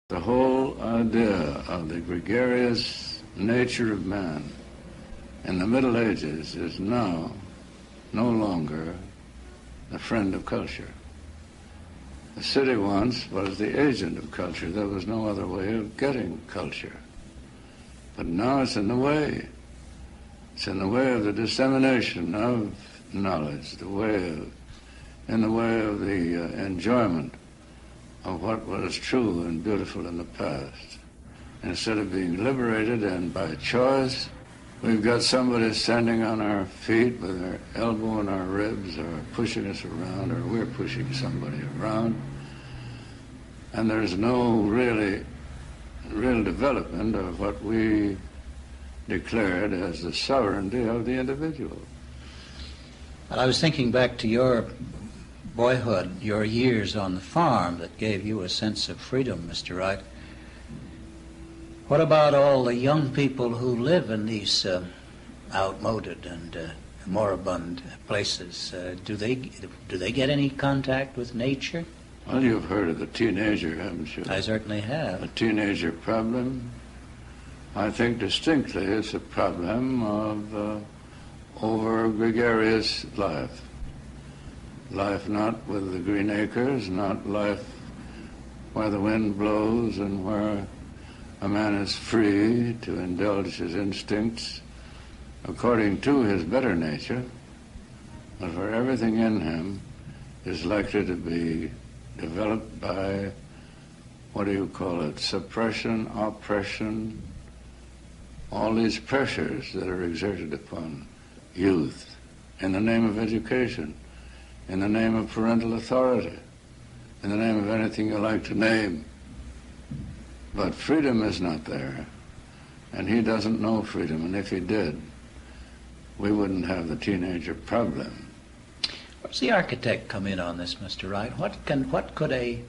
The whole idea of the gregarious nature of man in the Middle Ages is now no longer the friend of culture. The city once was the agent of culture. There was no other way of getting culture. But now it's in the way. It's in the way of the dissemination of knowledge, in the way of the enjoyment of what was true and beautiful in the past. Instead of being liberated and by choice, we've got somebody standing on our feet with their elbow in our ribs or pushing us around, or we're pushing somebody around. And there's no real development of what we declared as the sovereignty of the individual. Well, I was thinking back to your boyhood, your years on the farm that gave you a sense of freedom, Mr. Wright. What about all the young people who live in these outmoded and moribund places? Do they get any contact with nature? Well, you've heard of the teenager, haven't you? I certainly have. The teenager problem. I think distinctly it's a problem of over-gregarious life. Life not with the green acres, not life where the wind blows and where a man is free to indulge his instincts according to his better nature, but where everything in him is likely to be developed by, what do you call it, suppression, oppression, all these pressures that are exerted upon youth in the name of education, in the name of parental authority, in the name of anything you like to name. But freedom is not there, and he doesn't know freedom, and if he did, we wouldn't have the teenager problem. Where's the architect come in on this, Mr. Wright? What could a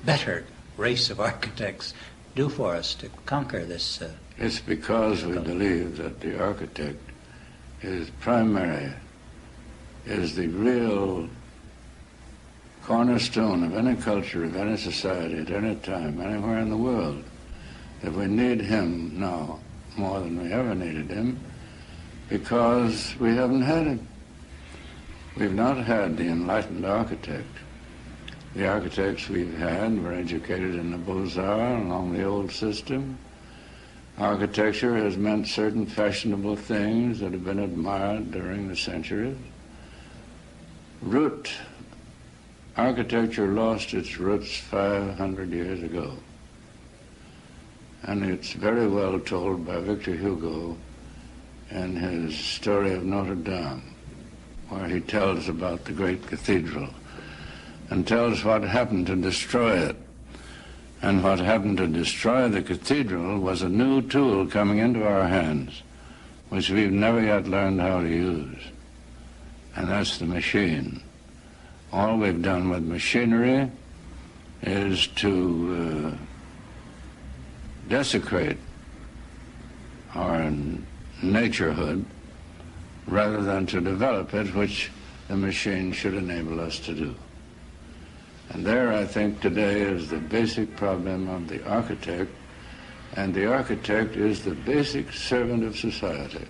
better race of architects do for us to conquer this? It's because we believe that the architect is primary, is the real cornerstone of any culture, of any society, at any time, anywhere in the world, that we need him now more than we ever needed him, because we haven't had him. We've not had the enlightened architect. The architects we've had were educated in the Beaux-Arts along the old system. Architecture has meant certain fashionable things that have been admired during the centuries. Architecture lost its roots 500 years ago. And it's very well told by Victor Hugo in his story of Notre Dame, where he tells about the great cathedral and tells what happened to destroy it. And what happened to destroy the cathedral was a new tool coming into our hands, which we've never yet learned how to use. And that's the machine. All we've done with machinery is to desecrate our naturehood rather than to develop it, which the machine should enable us to do. And there, I think, today is the basic problem of the architect, and the architect is the basic servant of society.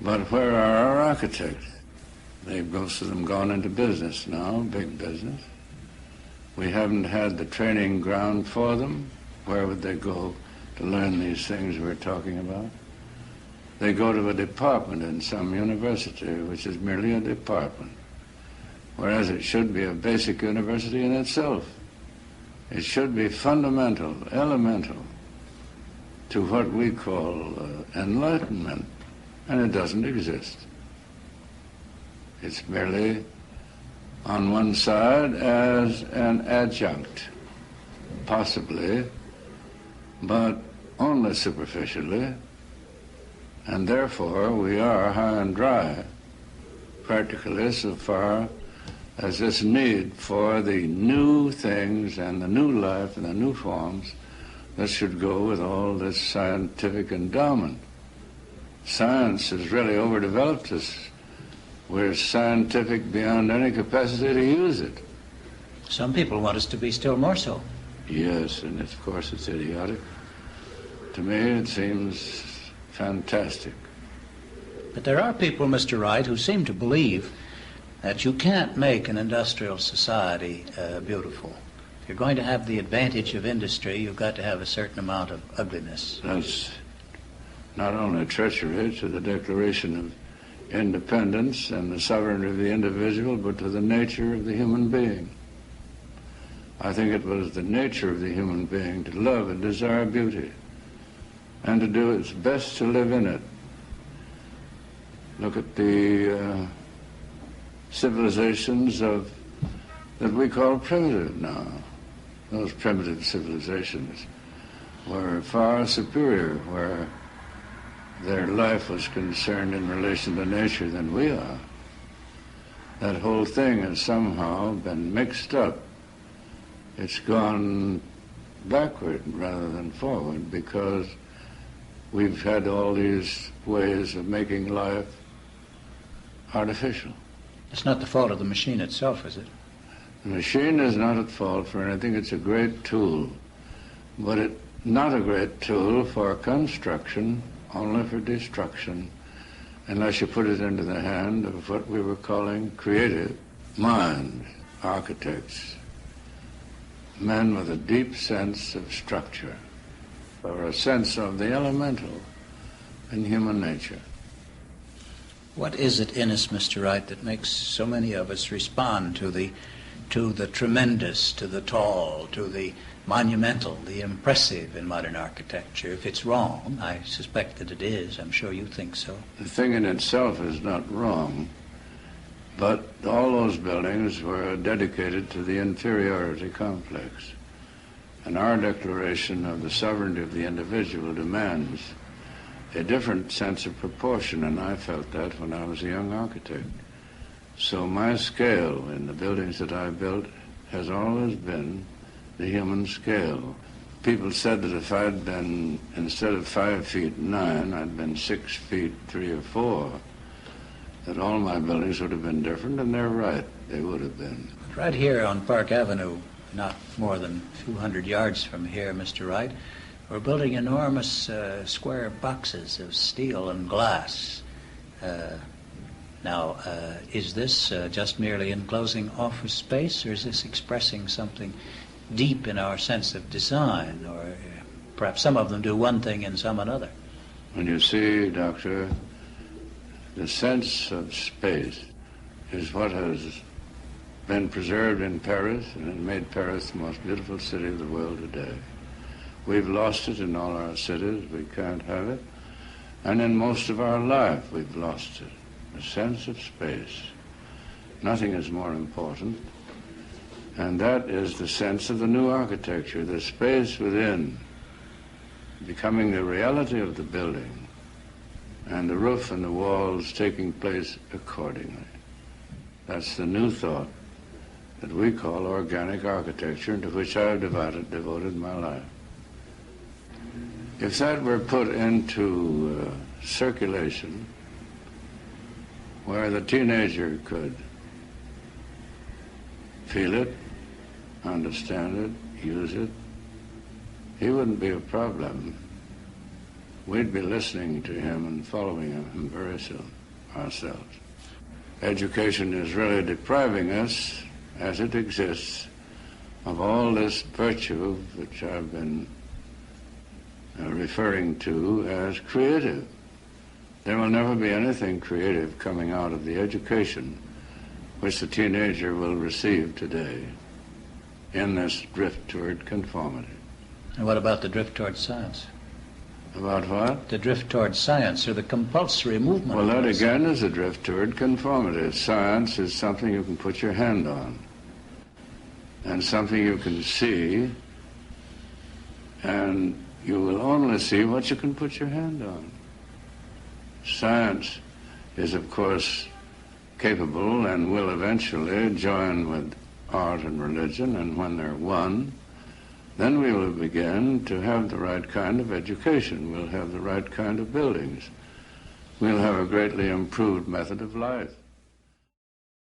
But where are our architects? Most of them gone into business now, big business. We haven't had the training ground for them. Where would they go to learn these things we're talking about? They go to a department in some university, which is merely a department, whereas it should be a basic university in itself. It should be fundamental, elemental to what we call enlightenment, and it doesn't exist. It's merely on one side as an adjunct, possibly, but only superficially, and therefore we are high and dry, practically, so far as this need for the new things and the new life and the new forms that should go with all this scientific endowment. Science has really overdeveloped us. We're scientific beyond any capacity to use it. Some people want us to be still more so. Yes, and of course it's idiotic. To me, it seems fantastic. But there are people, Mr. Wright, who seem to believe that you can't make an industrial society beautiful. If you're going to have the advantage of industry, you've got to have a certain amount of ugliness. That's not only treachery to the Declaration of Independence and the sovereignty of the individual, but to the nature of the human being. I think it was the nature of the human being to love and desire beauty and to do its best to live in it. Look at the civilizations that we call primitive now. Those primitive civilizations were far superior where their life was concerned in relation to nature than we are. That whole thing has somehow been mixed up. It's gone backward rather than forward because we've had all these ways of making life artificial. It's not the fault of the machine itself, is it? The machine is not at fault for anything. It's a great tool, but it's not a great tool for construction, only for destruction, unless you put it into the hand of what we were calling creative minds, architects, men with a deep sense of structure, or a sense of the elemental in human nature. What is it in us, Mr. Wright, that makes so many of us respond to the tremendous, to the tall, to the monumental, the impressive in modern architecture? If it's wrong, I suspect that it is. I'm sure you think so. The thing in itself is not wrong, but all those buildings were dedicated to the inferiority complex. And our declaration of the sovereignty of the individual demands a different sense of proportion, and I felt that when I was a young architect. So my scale in the buildings that I built has always been the human scale. People said that if I'd been, instead of 5 feet 9, I'd been 6 feet 3 or 4, that all my buildings would have been different, and they're right, they would have been. Right here on Park Avenue, not more than a few hundred yards from here, Mr. Wright, we're building enormous square boxes of steel and glass. Now, is this just merely enclosing office space, or is this expressing something deep in our sense of design, or perhaps some of them do one thing and some another? When you see, Doctor, the sense of space is what has been preserved in Paris and it made Paris the most beautiful city of the world today. We've lost it in all our cities. We can't have it. And in most of our life, we've lost it. The sense of space. Nothing is more important. And that is the sense of the new architecture, the space within, becoming the reality of the building, and the roof and the walls taking place accordingly. That's the new thought that we call organic architecture, into which I've devoted my life. If that were put into circulation, where the teenager could feel it, understand it, use it, he wouldn't be a problem. We'd be listening to him and following him very soon ourselves. Education is really depriving us, as it exists, of all this virtue which I've been referring to as creative. There will never be anything creative coming out of the education which the teenager will receive today in this drift toward conformity. And what about the drift toward science? About what? The drift toward science, or the compulsory movement. Well, that again is a drift toward conformity. Science is something you can put your hand on, and something you can see, and you will only see what you can put your hand on. Science is, of course, capable and will eventually join with art and religion, and when they're one, then we will begin to have the right kind of education. We'll have the right kind of buildings. We'll have a greatly improved method of life.